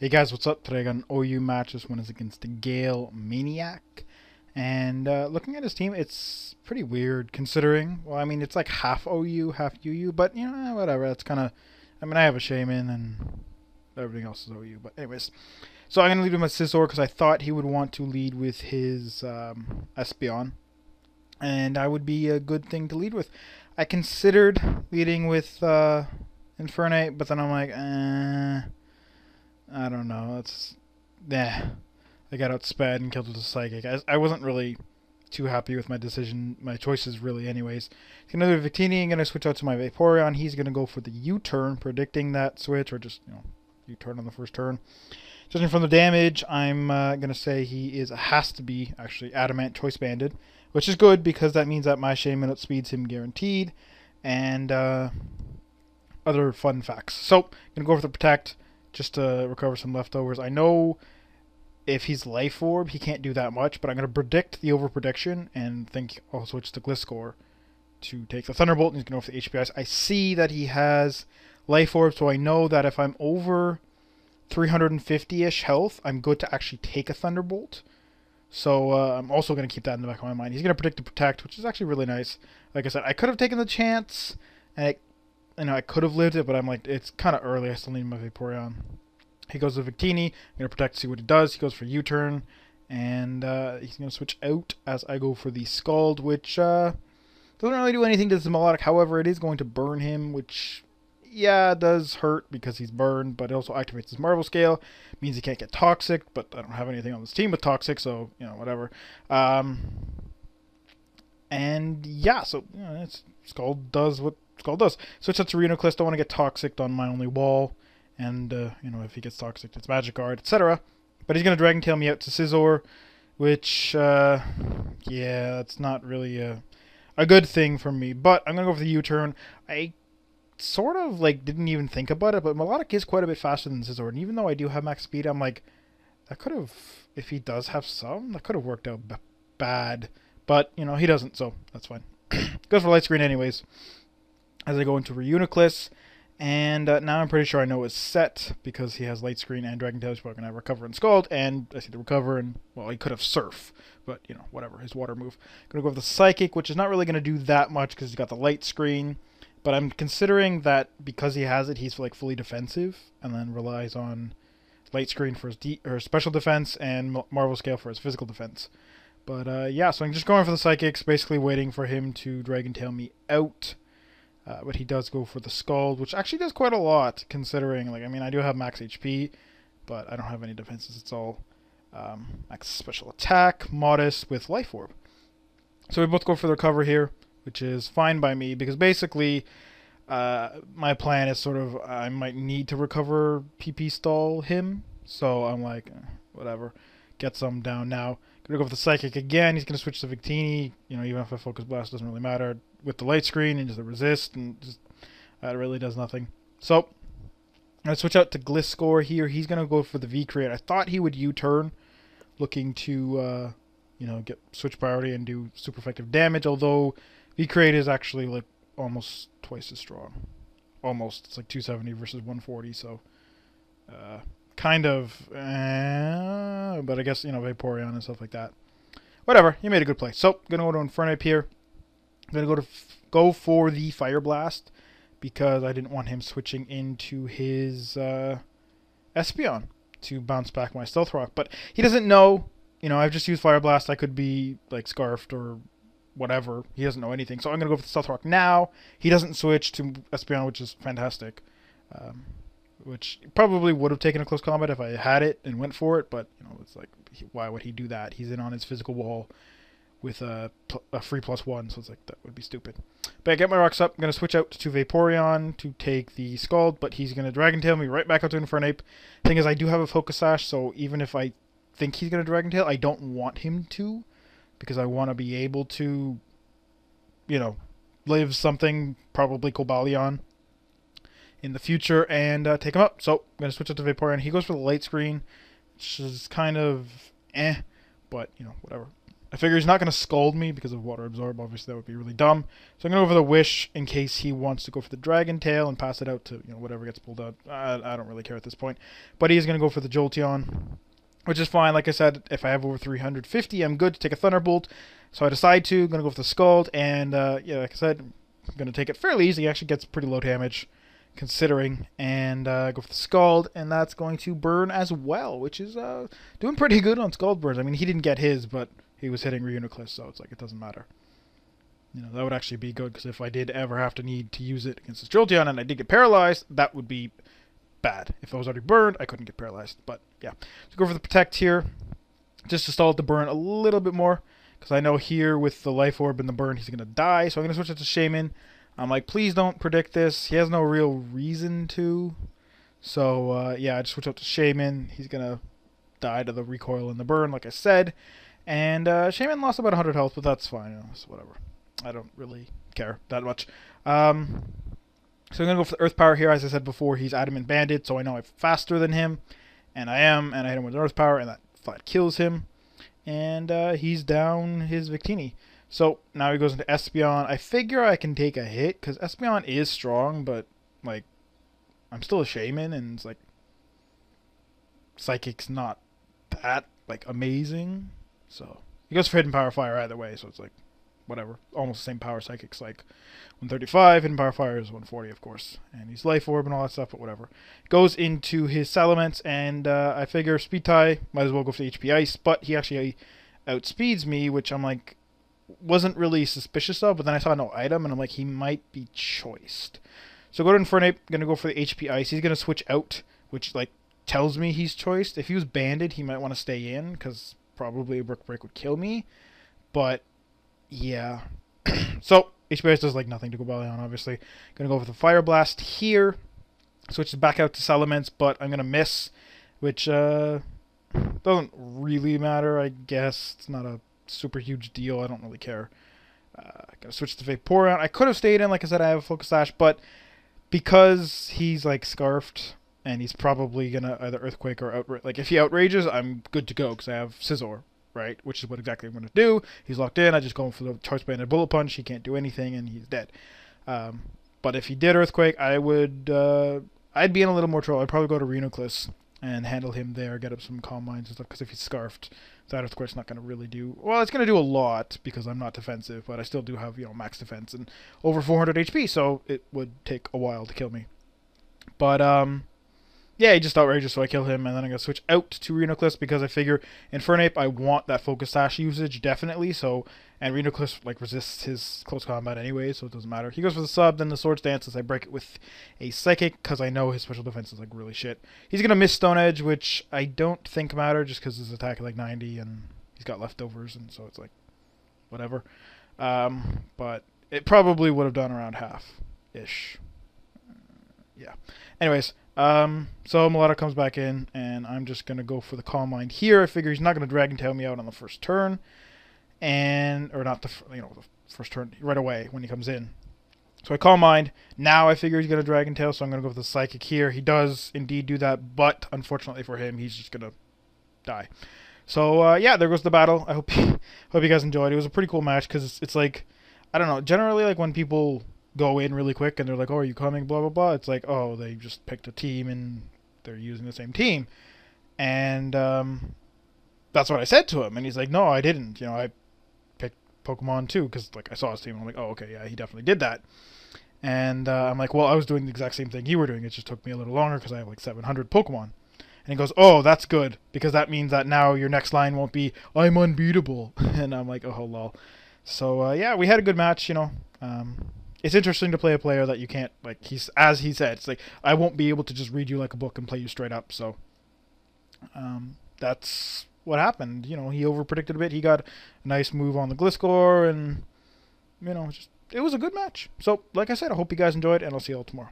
Hey guys, what's up? Today I got an OU match. This one is against the galemaniac. And looking at his team, it's pretty weird considering, well, I mean, it's like half OU, half UU, but, you know, whatever. That's kind of, I mean, I have a shaman and everything else is OU. But anyways, so I'm going to lead with my Scizor because I thought he would want to lead with his Espeon. And that would be a good thing to lead with. I considered leading with Infernape, but then I'm like, I don't know. It's I got outsped and killed with a psychic. I wasn't really too happy with my decision, my choices really. Anyways, he's gonna do Victini. I'm gonna switch out to my Vaporeon. He's gonna go for the U-turn, predicting that switch, or just U-turn on the first turn. Judging from the damage, I'm gonna say he has to be actually Adamant Choice Banded, which is good because that means that my Shaman outspeeds him guaranteed, and other fun facts. So gonna go for the Protect, just to recover some leftovers. I know if he's Life Orb, he can't do that much, but I'm going to predict the over prediction and think I'll switch to Gliscor to take the Thunderbolt, and he's going to go for the HPIs. I see that he has Life Orb, so I know that if I'm over 350-ish health, I'm good to actually take a Thunderbolt. So I'm also going to keep that in the back of my mind. He's going to predict the Protect, which is actually really nice. Like I said, I could have taken the chance, and I could have lived it, but I'm like, it's kind of early. I still need my Vaporeon. He goes to Victini. I'm going to Protect, see what he does. He goes for U-turn, and he's going to switch out as I go for the Scald, which doesn't really do anything to this Melodic. However, it is going to burn him, which, yeah, does hurt because he's burned, but it also activates his Marvel Scale. Means he can't get Toxic, but I don't have anything on this team with Toxic, so, whatever. And, yeah, so, Scald does what Scald does. Switch out to Rhenoclist. Don't want to get Toxic on my only wall. And, if he gets Toxic, it's Magic Guard, etc. But he's going to Dragon Tail me out to Scizor, which, yeah, that's not really a good thing for me. But I'm going to go for the U-turn. I sort of, didn't even think about it, but Melodic is quite a bit faster than Scizor. And even though I do have max speed, I'm like, that could have, if he does have some, that could have worked out bad. But, he doesn't, so that's fine. Goes for Light Screen anyways. As I go into Reuniclus. And now I'm pretty sure I know his set because he has Light Screen and Dragon Tail. He's probably going to have Recover and Scald. And I see the Recover and, well, he could have Surf. But, whatever, his water move. Going to go with the Psychic, which is not really going to do that much because he's got the Light Screen. But I'm considering that because he has it, he's fully defensive. And then relies on Light Screen for his special defense and Marvel Scale for his physical defense. But, yeah, so I'm just going for the Psychics, basically waiting for him to Dragon Tail me out. But he does go for the Scald, which actually does quite a lot, considering, I do have max HP, but I don't have any defenses. It's all max special attack, modest with Life Orb. So we both go for the recover here, which is fine by me, because basically my plan is sort of, I might need to recover PP stall him, so I'm like, whatever, get some down now. Gonna go for the Psychic again. He's gonna switch to Victini. Even if I Focus Blast, doesn't really matter. With the Light Screen and just the Resist, and just it really does nothing. So I'm gonna switch out to Gliscor here. He's gonna go for the V-Create. I thought he would U-turn, looking to get switch priority and do super effective damage. Although V-Create is actually almost twice as strong. Almost, it's 270 versus 140. So kind of, but I guess Vaporeon and stuff like that. Whatever, he made a good play. So gonna go to Infernape here. I'm going to go for the Fire Blast because I didn't want him switching into his Espeon to bounce back my Stealth Rock. But he doesn't know, I've just used Fire Blast. I could be Scarfed or whatever. He doesn't know anything. So I'm going to go for the Stealth Rock now. He doesn't switch to Espeon, which is fantastic. Which probably would have taken a close combat if I had it and went for it. But, it's why would he do that? He's in on his physical wall with a free +1, so it's that would be stupid. But I get my rocks up. I'm going to switch out to Vaporeon to take the Scald, but he's going to Dragon Tail me right back out to Infernape. Thing is, I do have a Focus Sash, so even if I think he's going to Dragon Tail, I don't want him to, because I want to be able to, live something, probably Cobalion, in the future, and take him up. So I'm going to switch out to Vaporeon. He goes for the Light Screen, which is kind of but, whatever. I figure he's not going to scold me because of Water Absorb. Obviously, that would be really dumb. So I'm going to go for the Wish in case he wants to go for the Dragon Tail and pass it out to, whatever gets pulled out. I don't really care at this point. But he's going to go for the Jolteon, which is fine. Like I said, if I have over 350, I'm good to take a Thunderbolt. So I decide to. I'm going to go for the Scald. And, yeah, like I said, I'm going to take it fairly easy. He actually gets pretty low damage, considering, and go for the Scald, and that's going to burn as well, which is doing pretty good on Scald burns. I mean, he didn't get his, but he was hitting Reuniclus, so it's like it doesn't matter. That would actually be good, because if I did ever have to need to use it against this Jolteon and I did get paralyzed, that would be bad. If I was already burned, I couldn't get paralyzed, but yeah. So go for the Protect here, just to stall it to burn a little bit more, because I know here with the Life Orb and the burn, he's going to die, so I'm going to switch it to Shaman. I'm like, please don't predict this. He has no real reason to. So, yeah, I just switch out to Shaman. He's going to die to the recoil and the burn, like I said. And Shaman lost about 100 health, but that's fine. It's whatever. I don't really care that much. So I'm going to go for the Earth Power here. As I said before, he's Adamant Bandit, so I know I'm faster than him. And I am, and I hit him with Earth Power, and that flat kills him. And he's down his Victini. So now he goes into Espeon. I figure I can take a hit because Espeon is strong, but like I'm still a Shaman, and it's like Psychic's not that like amazing. So he goes for Hidden Power Fire either way. So it's like whatever, almost the same power. Psychic's like 135. Hidden Power Fire is 140, of course, and he's Life Orb and all that stuff. But whatever. Goes into his Salamence, and I figure Speed Tie might as well go for the HP Ice, but he actually outspeeds me, which I'm like. Wasn't really suspicious of, but then I saw no item, and I'm like, he might be choiced. So go to Infernape, gonna go for the HP Ice. He's gonna switch out, which like tells me he's choiced. If he was banded, he might want to stay in, because probably a Brick Break would kill me. But yeah. So HP Ice does like nothing to Gobalion, obviously. Gonna go for the Fire Blast here. Switches back out to Salamence, but I'm gonna miss, which doesn't really matter, I guess. It's not a super huge deal. I don't really care. Gotta switch to Vaporeon. I could have stayed in, like I said, I have a Focus Sash, but because he's like Scarfed and he's probably gonna either Earthquake or Outrage. Like if he Outrages, I'm good to go because I have Scizor, right? Which is what exactly I'm gonna do. He's locked in. I just go for the Choice Band and Bullet Punch. He can't do anything, and he's dead. But if he did Earthquake, I would. I'd be in a little more trouble. I'd probably go to Reuniclus and handle him there, get up some Calm Minds and stuff, because if he's Scarfed, that Earthquake's not going to really do... Well, it's going to do a lot, because I'm not defensive, but I still do have, max defense and over 400 HP, so it would take a while to kill me. But, yeah, he just outrageous, so I kill him, and then I'm going to switch out to Reuniclus, because I figure Infernape, I want that Focus Sash usage, definitely, so... And Reuniclus, like, resists his close combat anyway, so it doesn't matter. He goes for the sub, then the Swords Dance as I break it with a Psychic, because I know his special defense is, like, really shit. He's going to miss Stone Edge, which I don't think matter, just because his attack is, like, 90, and he's got leftovers, and so it's, like, whatever. But it probably would have done around half-ish. Yeah. Anyways, so Melota comes back in, and I'm just going to go for the Calm Mind here. I figure he's not going to Dragon Tail me out on the first turn. Or not the first turn, right away when he comes in. So I Calm Mind. Now I figure he's going to Dragon Tail, so I'm going to go for the Psychic here. He does indeed do that, but unfortunately for him, he's just going to die. So yeah, there goes the battle. I hope you guys enjoyed. It was a pretty cool match, because it's like, I don't know, generally like when people go in really quick and they're like, oh, are you coming, blah, blah, blah. It's like, oh, they just picked a team and they're using the same team. And that's what I said to him. And he's like, no, I didn't. I Pokemon too, because like I saw his team and I'm like, oh, okay, yeah, he definitely did that. And I'm like, well, I was doing the exact same thing you were doing. It just took me a little longer because I have like 700 Pokemon. And he goes, oh, that's good, because that means that now your next line won't be I'm unbeatable. And I'm like, oh, lol. So yeah, we had a good match. It's interesting to play a player that you can't, like, as he said, it's like I won't be able to just read you like a book and play you straight up. So that's what happened. He overpredicted a bit. He got a nice move on the Gliscor, and it was a good match. So like I said, I hope you guys enjoyed, and I'll see you all tomorrow.